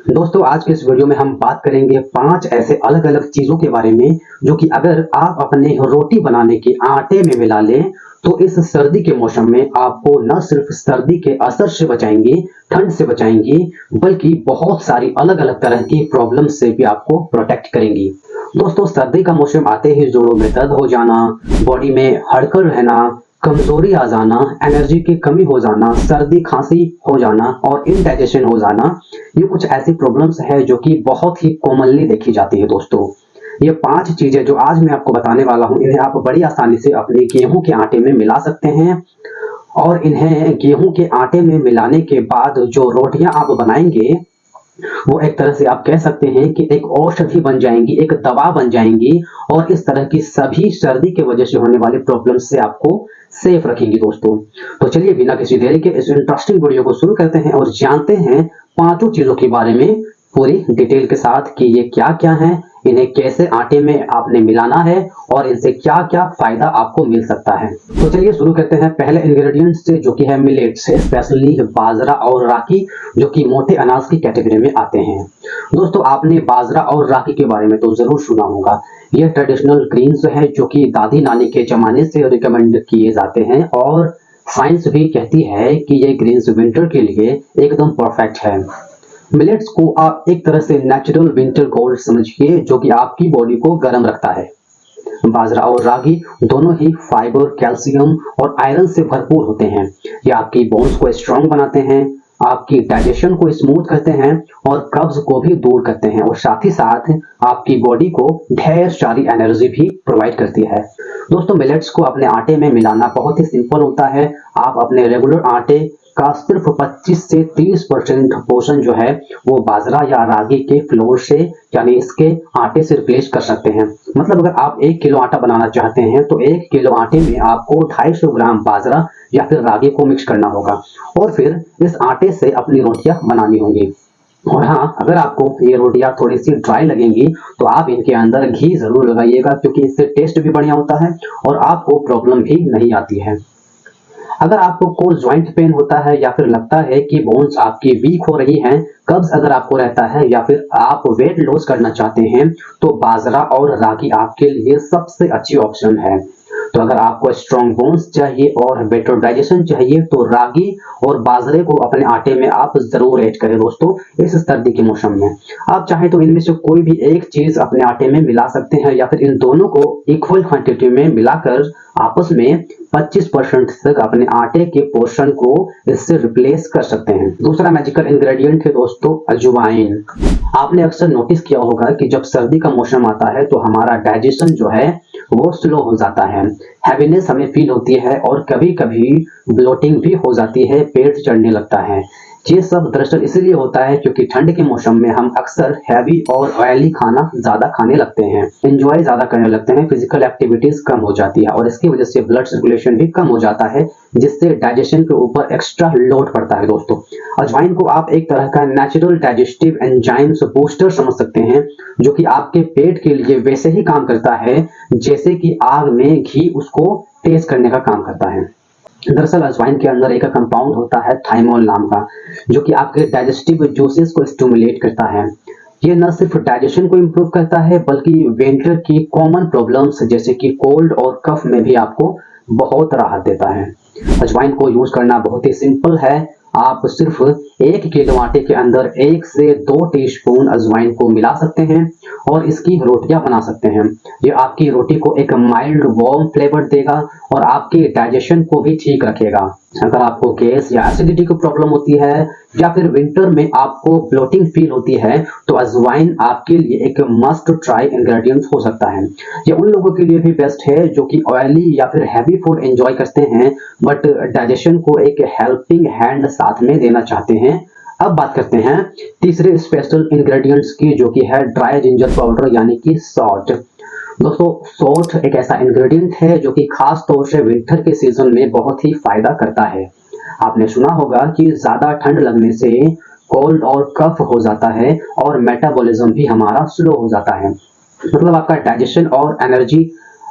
दोस्तों आज के इस वीडियो में हम बात करेंगे 5 ऐसे अलग अलग चीजों के बारे में जो कि अगर आप अपने रोटी बनाने के आटे में मिला लें तो इस सर्दी के मौसम में आपको न सिर्फ सर्दी के असर से बचाएंगी, ठंड से बचाएंगी, बल्कि बहुत सारी अलग अलग तरह की प्रॉब्लम से भी आपको प्रोटेक्ट करेंगी। दोस्तों सर्दी का मौसम आते ही जोड़ों में दर्द हो जाना, बॉडी में हड़कड़ रहना, कमजोरी आ जाना, एनर्जी की कमी हो जाना, सर्दी खांसी हो जाना और इनडाइजेशन हो जाना, ये कुछ ऐसी प्रॉब्लम्स है जो कि बहुत ही कॉमनली देखी जाती है। दोस्तों ये 5 चीजें जो आज मैं आपको बताने वाला हूं, इन्हें आप बड़ी आसानी से अपने गेहूं के आटे में मिला सकते हैं और इन्हें गेहूं के आटे में मिलाने के बाद जो रोटियां आप बनाएंगे वो एक तरह से आप कह सकते हैं कि एक औषधि बन जाएंगी, एक दवा बन जाएंगी और इस तरह की सभी सर्दी के वजह से होने वाली प्रॉब्लम से आपको सेफ रखेंगी। दोस्तों तो चलिए बिना किसी देरी के इस इंटरेस्टिंग वीडियो को शुरू करते हैं और जानते हैं 5 चीजों के बारे में पूरी डिटेल के साथ कि ये क्या क्या है, इन्हें कैसे आटे में आपने मिलाना है और इनसे क्या क्या फायदा आपको मिल सकता है। तो चलिए शुरू करते हैं पहले इंग्रेडिएंट से जो कि है मिलेट्स, स्पेशली बाजरा और रागी जो कि मोटे अनाज की कैटेगरी में आते हैं। दोस्तों आपने बाजरा और रागी के बारे में तो जरूर सुना होगा। ये ट्रेडिशनल ग्रीन्स है जो कि दादी नानी के जमाने से रिकमेंड किए जाते हैं और साइंस भी कहती है कि ये ग्रीन्स विंटर के लिए एकदम परफेक्ट है। मिलेट्स को आप एक तरह से नेचुरल विंटर गोल्ड समझिए जो कि आपकी बॉडी को गर्म रखता है। बाजरा और रागी दोनों ही फाइबर, कैल्शियम और आयरन से भरपूर होते हैं। ये आपकी बोन्स को स्ट्रांग बनाते हैं, आपकी डाइजेशन को स्मूथ करते हैं और कब्ज को भी दूर करते हैं और साथ ही साथ आपकी बॉडी को ढेर सारी एनर्जी भी प्रोवाइड करती है। दोस्तों मिलेट्स को अपने आटे में मिलाना बहुत ही सिंपल होता है। आप अपने रेगुलर आटे का सिर्फ 25 से 30% पोर्शन जो है वो बाजरा या रागी के फ्लोर से यानी इसके आटे से रिप्लेस कर सकते हैं। मतलब अगर आप 1 किलो आटा बनाना चाहते हैं तो 1 किलो आटे में आपको 250 ग्राम बाजरा या फिर रागी को मिक्स करना होगा और फिर इस आटे से अपनी रोटियां बनानी होंगी। और हाँ, अगर आपको ये रोटियां थोड़ी सी ड्राई लगेंगी तो आप इनके अंदर घी जरूर लगाइएगा क्योंकि इससे टेस्ट भी बढ़िया होता है और आपको प्रॉब्लम भी नहीं आती है। अगर आपको ज्वाइंट पेन होता है या फिर लगता है कि बोन्स आपकी वीक हो रही हैं, कब्ज अगर आपको रहता है या फिर आप वेट लॉस करना चाहते हैं तो बाजरा और रागी आपके लिए सबसे अच्छी ऑप्शन है। तो अगर आपको स्ट्रॉन्ग बोन्स चाहिए और बेटर डाइजेशन चाहिए तो रागी और बाजरे को अपने आटे में आप जरूर ऐड करें। दोस्तों इस सर्दी के मौसम में आप चाहें तो इनमें से कोई भी एक चीज अपने आटे में मिला सकते हैं या फिर इन दोनों को इक्वल क्वांटिटी में मिलाकर आपस में 25% तक अपने आटे के पोर्शन को इससे रिप्लेस कर सकते हैं। दूसरा मैजिकल इंग्रेडिएंट है दोस्तों अजवाइन। आपने अक्सर नोटिस किया होगा कि जब सर्दी का मौसम आता है तो हमारा डाइजेशन जो है वो स्लो हो जाता है, हैवीनेस हमें फील होती है और कभी कभी ब्लोटिंग भी हो जाती है, पेट चढ़ने लगता है। ये सब दरअसल इसलिए होता है क्योंकि ठंड के मौसम में हम अक्सर हैवी और ऑयली खाना ज्यादा खाने लगते हैं, एंजॉय ज्यादा करने लगते हैं, फिजिकल एक्टिविटीज कम हो जाती है और इसकी वजह से ब्लड सर्कुलेशन भी कम हो जाता है जिससे डाइजेशन के ऊपर एक्स्ट्रा लोड पड़ता है। दोस्तों अजवाइन को आप एक तरह का नेचुरल डाइजेस्टिव एंजाइम्स बूस्टर समझ सकते हैं जो कि आपके पेट के लिए वैसे ही काम करता है जैसे कि आग में घी उसको तेज करने का काम करता है। दरअसल अजवाइन के अंदर एक कंपाउंड होता है थाइमोल नाम का जो कि आपके डाइजेस्टिव जूसेस को स्टिमुलेट करता है। ये न सिर्फ डाइजेशन को इम्प्रूव करता है बल्कि विंटर की कॉमन प्रॉब्लम्स जैसे कि कोल्ड और कफ में भी आपको बहुत राहत देता है। अजवाइन को यूज करना बहुत ही सिंपल है। आप सिर्फ 1 किलो आटे के अंदर 1 से 2 टीस्पून अजवाइन को मिला सकते हैं और इसकी रोटियां बना सकते हैं। ये आपकी रोटी को एक माइल्ड वार्म फ्लेवर देगा और आपके डाइजेशन को भी ठीक रखेगा। अगर आपको गैस या एसिडिटी की प्रॉब्लम होती है या फिर विंटर में आपको ब्लोटिंग फील होती है तो अजवाइन आपके लिए एक मस्ट ट्राई इंग्रेडिएंट हो सकता है। ये उन लोगों के लिए भी बेस्ट है जो कि ऑयली या फिर हैवी फूड एंजॉय करते हैं बट डाइजेशन को एक हेल्पिंग हैंड साथ में देना चाहते हैं। अब बात करते हैं तीसरे स्पेशल इंग्रेडिएंट्स की जो कि है ड्राई जिंजर पाउडर यानी कि सॉल्ट। दोस्तों सॉल्ट एक ऐसा इंग्रेडिएंट है जो कि खास तौर से विंटर के सीजन में बहुत ही फायदा करता है। आपने सुना होगा कि ज्यादा ठंड लगने से कोल्ड और कफ हो जाता है और मेटाबॉलिज्म भी हमारा स्लो हो जाता है। मतलब आपका डाइजेशन और एनर्जी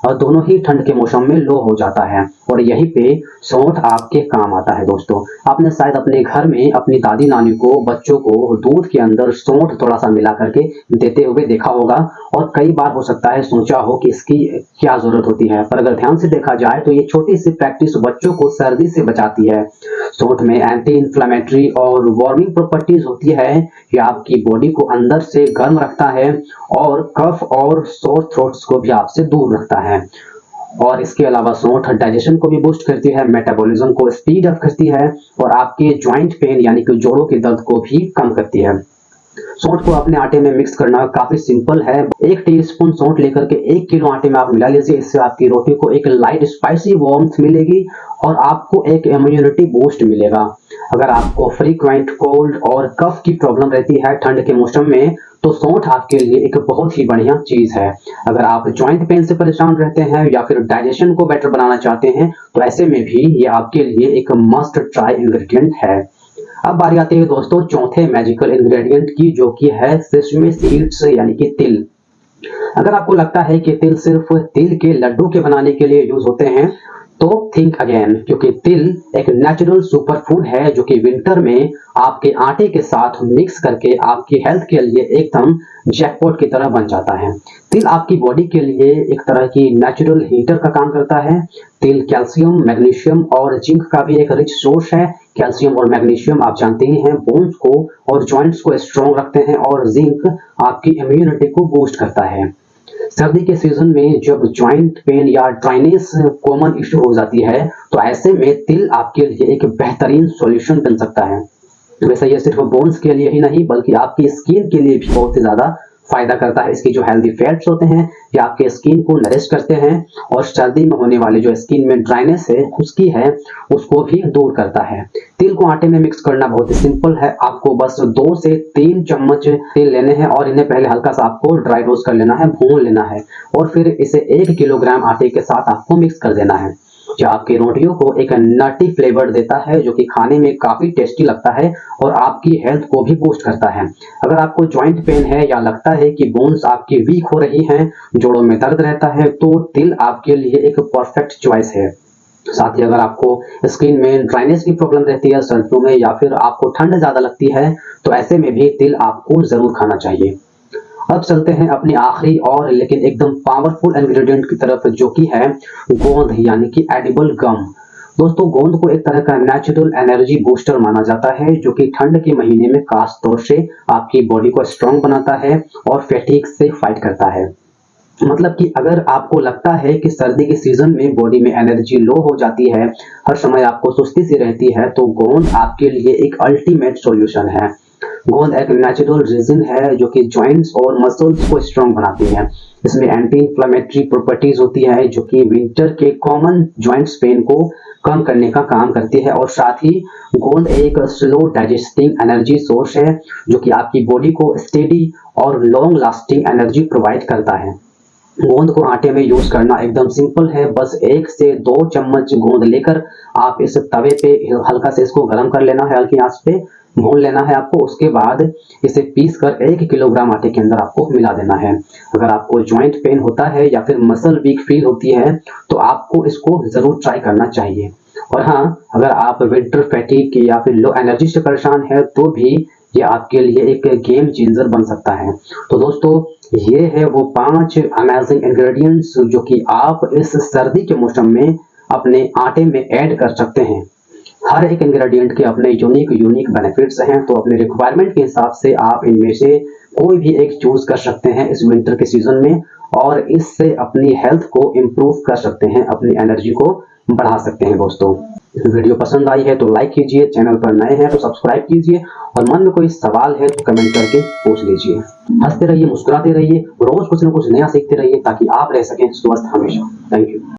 और दोनों ही ठंड के मौसम में लो हो जाता है और यहीं पे सौंठ आपके काम आता है दोस्तों। आपने शायद अपने घर में अपनी दादी नानी को बच्चों को दूध के अंदर सौंठ थोड़ा सा मिला करके देते हुए देखा होगा, और कई बार हो सकता है सोचा हो कि इसकी क्या जरूरत होती है, पर अगर ध्यान से देखा जाए तो ये छोटी सी प्रैक्टिस बच्चों को सर्दी से बचाती है। सौंठ में एंटी इन्फ्लेमेटरी और वार्मिंग प्रॉपर्टीज होती है। ये आपकी बॉडी को अंदर से गर्म रखता है और कफ और सोर थ्रोट्स को भी आपसे दूर रखता है। और इसके अलावा सौंठ डाइजेशन को भी बूस्ट करती है, मेटाबॉलिज्म को स्पीड अप करती है और आपके जॉइंट पेन यानी कि जोड़ों के दर्द को भी कम करती है। सौंठ को अपने आटे में मिक्स करना काफी सिंपल है। 1 टीस्पून सौंठ लेकर के 1 किलो आटे में आप मिला लीजिए। इससे आपकी रोटी को एक लाइट स्पाइसी वार्मथ मिलेगी और आपको एक इम्यूनिटी बूस्ट मिलेगा। अगर आपको फ्रीक्वेंट कोल्ड और कफ की प्रॉब्लम रहती है ठंड के मौसम में, तो सौंठ आपके लिए एक बहुत ही बढ़िया चीज है। अगर आप जॉइंट पेन से परेशान रहते हैं या फिर डाइजेशन को बेटर बनाना चाहते हैं, तो ऐसे में भी ये आपके लिए एक मस्ट ट्राई इंग्रेडिएंट है। अब बारी आती है दोस्तों चौथे मैजिकल इंग्रेडिएंट की, जो कि है सेसमे सीड्स यानी कि तिल। अगर आपको लगता है कि तिल सिर्फ तिल के लड्डू के बनाने के लिए यूज होते हैं, तो थिंक अगेन, क्योंकि तिल एक नेचुरल सुपर फूड है जो कि विंटर में आपके आटे के साथ मिक्स करके आपकी हेल्थ के लिए एकदम जैकपॉट की तरह बन जाता है। तिल आपकी बॉडी के लिए एक तरह की नेचुरल हीटर का काम करता है। तिल कैल्शियम, मैग्नीशियम और जिंक का भी एक रिच सोर्स है। कैल्शियम और मैग्नीशियम आप जानते ही हैं बोन्स को और जॉइंट्स को स्ट्रॉन्ग रखते हैं, और जिंक आपकी इम्यूनिटी को बूस्ट करता है। सर्दी के सीजन में जब जॉइंट पेन या ड्राइनेस कॉमन इश्यू हो जाती है, तो ऐसे में तिल आपके लिए एक बेहतरीन सॉल्यूशन बन सकता है। वैसे ये सिर्फ बोन्स के लिए ही नहीं बल्कि आपकी स्किन के लिए भी बहुत ही ज्यादा फायदा करता है। इसकी जो हेल्दी फैट्स होते हैं ये आपके स्किन को नरिश करते हैं और सर्दी में होने वाले जो स्किन में ड्राइनेस है उसकी है उसको भी दूर करता है। तिल को आटे में मिक्स करना बहुत ही सिंपल है। आपको बस 2 से 3 चम्मच तिल लेने हैं और इन्हें पहले हल्का सा आपको ड्राई रोस्ट कर लेना है, भून लेना है, और फिर इसे 1 किलोग्राम आटे के साथ आपको मिक्स कर देना है, जो आपकी रोटियों को एक नटी फ्लेवर देता है, जो कि खाने में काफी टेस्टी लगता है और आपकी हेल्थ को भी बूस्ट करता है। अगर आपको जॉइंट पेन है या लगता है कि बोन्स आपकी वीक हो रही हैं, जोड़ों में दर्द रहता है, तो तिल आपके लिए एक परफेक्ट चॉइस है। साथ ही अगर आपको स्किन में ड्राइनेस की प्रॉब्लम रहती है सर्दियों में, या फिर आपको ठंड ज्यादा लगती है, तो ऐसे में भी तिल आपको जरूर खाना चाहिए। अब चलते हैं अपनी आखिरी और लेकिन एकदम पावरफुल इंग्रेडिएंट की तरफ, जो कि है गोंद यानी कि एडिबल गम। दोस्तों गोंद को एक तरह का नेचुरल एनर्जी बूस्टर माना जाता है, जो कि ठंड के महीने में खास तौर से आपकी बॉडी को स्ट्रांग बनाता है और फैटिग से फाइट करता है। मतलब कि अगर आपको लगता है कि सर्दी के सीजन में बॉडी में एनर्जी लो हो जाती है, हर समय आपको सुस्ती सी रहती है, तो गोंद आपके लिए एक अल्टीमेट सॉल्यूशन है। गोंद एक नेचुरल रेजिन है जो कि जॉइंट्स और मसल्स को स्ट्रांग बनाती है। इसमें एंटी इंफ्लेमेटरी प्रॉपर्टीज होती है जो कि विंटर के कॉमन जॉइंट्स पेन को कम करने का काम करती है, और साथ ही गोंद एक स्लो डाइजेस्टिंग एनर्जी सोर्स है जो कि आपकी बॉडी को स्टेडी और लॉन्ग लास्टिंग एनर्जी प्रोवाइड करता है। गोंद को आटे में यूज करना एकदम सिंपल है। बस 1 से 2 चम्मच गोंद लेकर आप इस तवे पे हल्का से इसको गर्म कर लेना है, हल्की आंच पे भून लेना है आपको। उसके बाद इसे पीस कर 1 किलोग्राम आटे के अंदर आपको मिला देना है। अगर आपको जॉइंट पेन होता है या फिर मसल वीक फील होती है, तो आपको इसको जरूर ट्राई करना चाहिए। और हाँ, अगर आप विंटर फैटिग या फिर लो एनर्जी से परेशान है, तो भी ये आपके लिए एक गेम चेंजर बन सकता है। तो दोस्तों ये है वो 5 अमेजिंग इंग्रेडिएंट्स जो कि आप इस सर्दी के मौसम में अपने आटे में ऐड कर सकते हैं। हर एक इंग्रेडिएंट के अपने यूनिक बेनिफिट्स हैं, तो अपने रिक्वायरमेंट के हिसाब से आप इनमें से कोई भी एक चूज कर सकते हैं इस विंटर के सीजन में, और इससे अपनी हेल्थ को इम्प्रूव कर सकते हैं, अपनी एनर्जी को बढ़ा सकते हैं। दोस्तों वीडियो पसंद आई है तो लाइक कीजिए, चैनल पर नए हैं तो सब्सक्राइब कीजिए, और मन में कोई सवाल है तो कमेंट करके पूछ लीजिए। हंसते रहिए, मुस्कुराते रहिए, रोज कुछ न कुछ नया सीखते रहिए, ताकि आप रह सकें स्वस्थ हमेशा। Thank you.